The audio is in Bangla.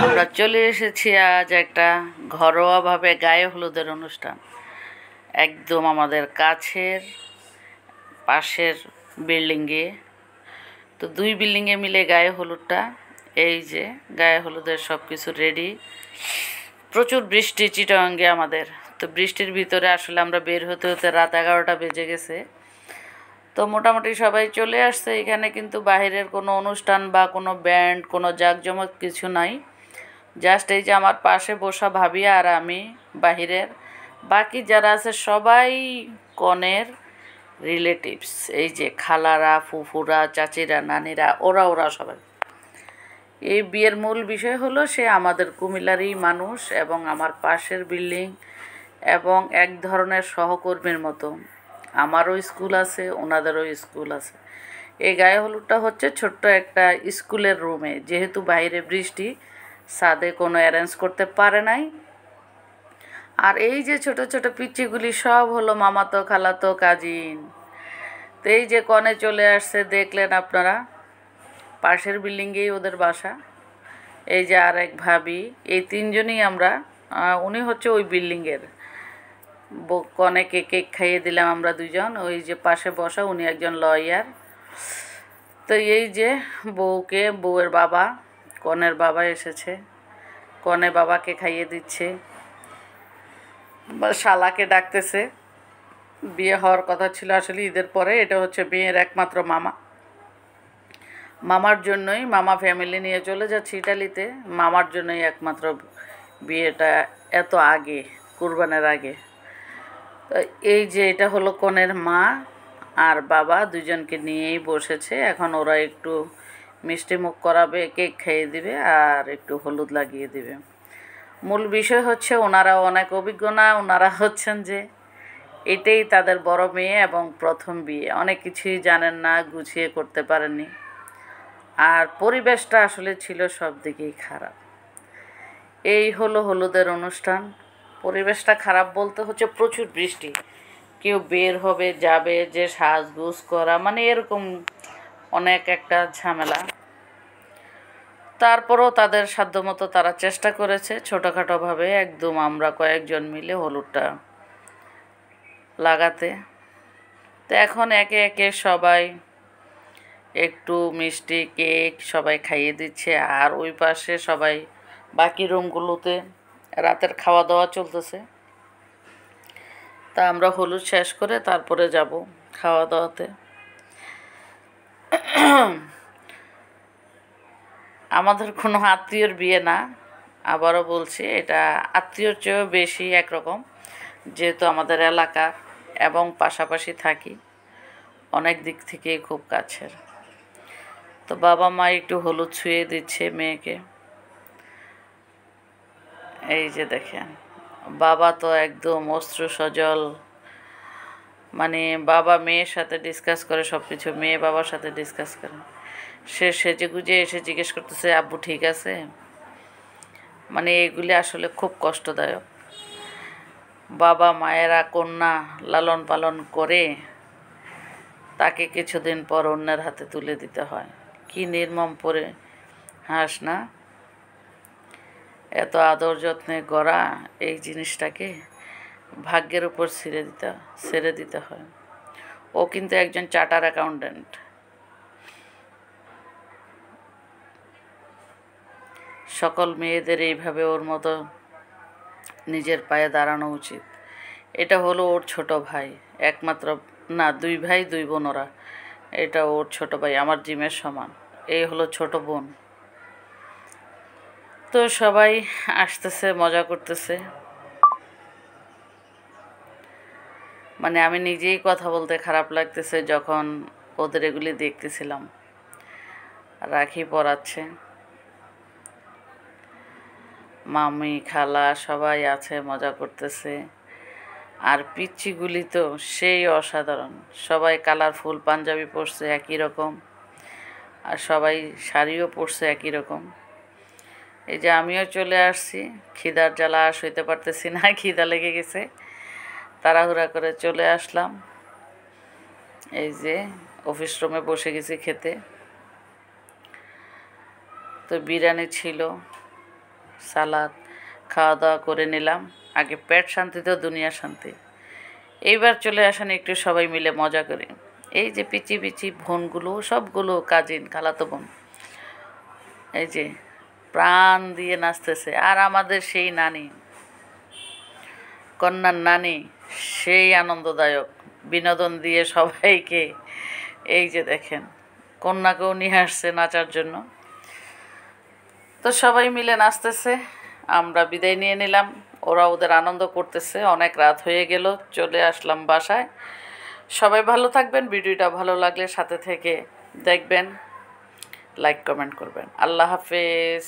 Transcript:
আমরা চলে এসেছি আজ একটা ঘরোয়াভাবে গায়ে হলুদের অনুষ্ঠান, একদম আমাদের কাছের পাশের বিল্ডিংয়ে। তো দুই বিল্ডিংয়ে মিলে গায়ে হলুদটা। এই যে গায়ে হলুদের সব কিছু রেডি। প্রচুর বৃষ্টি চিটাগাঙ্গে আমাদের। তো বৃষ্টির ভিতরে আসলে আমরা বের হতে হতে রাত 11টা বেজে গেছে। তো মোটামুটি সবাই চলে আসছে এখানে, কিন্তু বাইরের কোনো অনুষ্ঠান বা কোনো ব্যান্ড, কোনো জাঁকজমক কিছু নাই। জাস্ট এই যে আমার পাশে বসা ভাবি আর আমি বাহিরের, বাকি যারা আছে সবাই কনের রিলেটিভস। এই যে খালারা, ফুফুরা, চাচিরা, নানিরা, ওরা সবাই। এই বিয়ের মূল বিষয় হলো সে আমাদের কুমিল্লারই মানুষ এবং আমার পাশের বিল্ডিং এবং এক ধরনের সহকর্মীর মতো। আমারও স্কুল আছে, ওনাদেরও স্কুল আছে। এই গায়ে হলুদটা হচ্ছে ছোট্ট একটা স্কুলের রুমে, যেহেতু বাইরে বৃষ্টি, ছাদে কোনো অ্যারেঞ্জ করতে পারে নাই। আর এই যে ছোট ছোট পিচ্চিগুলি সব হলো মামাতো, খালাতো, কাজিন। তো এই যে কনে চলে আসছে, দেখলেন আপনারা, পাশের বিল্ডিংয়েই ওদের বাসা। এই যে আর এক ভাবি, এই তিনজনই আমরা। উনি হচ্ছে ওই বিল্ডিংয়ের। কনেকে কেক খাইয়ে দিলাম আমরা দুজন। ওই যে পাশে বসা উনি একজন লয়ার। তো এই যে বউয়ের বাবা, কনের বাবা এসেছে, কনে বাবাকে খাইয়ে দিচ্ছে, বা শালাকে ডাকতেছে। বিয়ে হওয়ার কথা ছিল আসলে ঈদের পরে। এটা হচ্ছে বিয়ের একমাত্র মামা। মামার জন্যই, মামা ফ্যামিলি নিয়ে চলে যাচ্ছে ইটালিতে। মামার জন্যই একমাত্র বিয়েটা, এত আগে, কুরবানের আগে। তো এই যে এটা হলো কনের মা আর বাবা, দুজনকে নিয়েই বসেছে। এখন ওরা একটু মিষ্টি মুখ করাবে, কেক খাইয়ে দিবে আর একটু হলুদ লাগিয়ে দিবে। মূল বিষয় হচ্ছে ওনারা অনেক অভিজ্ঞ না, ওনারা হচ্ছেন যে এটাই তাদের বড় মেয়ে এবং প্রথম বিয়ে, অনেক কিছুই জানেন না, গুছিয়ে করতে পারেননি। আর পরিবেশটা আসলে ছিল সব দিকেই খারাপ। এই হলো হলুদের অনুষ্ঠান। পরিবেশটা খারাপ বলতে হচ্ছে প্রচুর বৃষ্টি, কেউ বের হবে যাবে, যে সাজগুজ করা, মানে এরকম অনেক একটা ঝামেলা। তারপরও তাদের সাধ্যমতো তারা চেষ্টা করেছে ছোটোখাটোভাবে, একদম আমরা কয়েকজন মিলে হলুদটা লাগাতে। তো এখন একে একে সবাই একটু মিষ্টি, কেক সবাই খাইয়ে দিচ্ছে। আর ওই পাশে সবাই বাকি রুমগুলোতে রাতের খাওয়া দাওয়া চলতেছে। তা আমরা হলুদ শেষ করে তারপরে যাব খাওয়া দাওয়াতে। আমাদের কোনো আত্মীয়র বিয়ে না, আবারও বলছি, এটা আত্মীয়র চেয়েও বেশি একরকম, যেহেতু আমাদের এলাকা এবং পাশাপাশি থাকি, অনেক দিক থেকেই খুব কাছের। তো বাবা মা একটু হলুদ ছুঁয়ে দিচ্ছে মেয়েকে। এই যে দেখেন, বাবা তো একদম অস্ত্র সজল, মানে বাবা মেয়ের সাথে ডিসকাস করে সব কিছু, মেয়ে বাবার সাথে ডিসকাস করে। সে সেজে গুজে এসে জিজ্ঞেস করতেছে আব্বু ঠিক আছে। মানে এগুলি আসলে খুব কষ্টদায়ক। বাবা মায়েরা কন্যা লালন পালন করে তাকে কিছুদিন পর অন্যের হাতে তুলে দিতে হয়। কি নির্মম পরে হাস না, এত আদর যত্নে গড়া এই জিনিসটাকে ভাগ্যের উপর ছেড়ে দিতে হয়। ও কিন্তু একজন চার্টার অ্যাকাউন্ট্যান্ট। সকল মেয়েদের এইভাবে ওর মতো নিজের পায়ে দাঁড়ানো উচিত। এটা হলো ওর ছোট ভাই, একমাত্র না, 2 ভাই 2 বোন ওরা। এটা ওর ছোট ভাই, আমার জিমের সমান। এই হলো ছোট বোন। তো সবাই আসতেছে, মজা করতেছে। মানে আমি নিজেই কথা বলতে খারাপ লাগতেছে যখন ওদের এগুলি দেখতেছিলাম। রাখি পরাচ্ছে, মামি খালা সবাই আছে, মজা করতেছে। আর পিচ্চিগুলি তো সেই অসাধারণ, সবাই কালারফুল পাঞ্জাবি পরছে একই রকম, আর সবাই শাড়িও পরছে একই রকম। এই যে আমিও চলে আসছি, খিদার জ্বালা সইতে পারতেছি না, খিদা লেগে গেছে। তাড়াহুড়া করে চলে আসলাম। এই যে অফিস রুমে বসে গেছি খেতে। তো বিরিয়ানি ছিল, সালাদ, খাওয়া দাওয়া করে নিলাম। আগে পেট শান্তি তো দুনিয়া শান্তি। এইবার চলে আসেন একটু সবাই মিলে মজা করি। এই যে পিচি পিচি বোনগুলো সবগুলো কাজিন, খালাতো বোন, এই যে প্রাণ দিয়ে নাচতেছে। আর আমাদের সেই নানি, কন্যার নানি, সেই আনন্দদায়ক বিনোদন দিয়ে সবাইকে, এই যে দেখেন কন্যাকেও নিয়ে আসছে নাচার জন্য। তো সবাই মিলে নাচতেছে, আমরা বিদায় নিয়ে নিলাম। ওরা ওদের আনন্দ করতেছে। অনেক রাত হয়ে গেল, চলে আসলাম বাসায়। সবাই ভালো থাকবেন। ভিডিওটা ভালো লাগলে সাথে থেকে দেখবেন, লাইক কমেন্ট করবেন। আল্লাহ হাফেজ।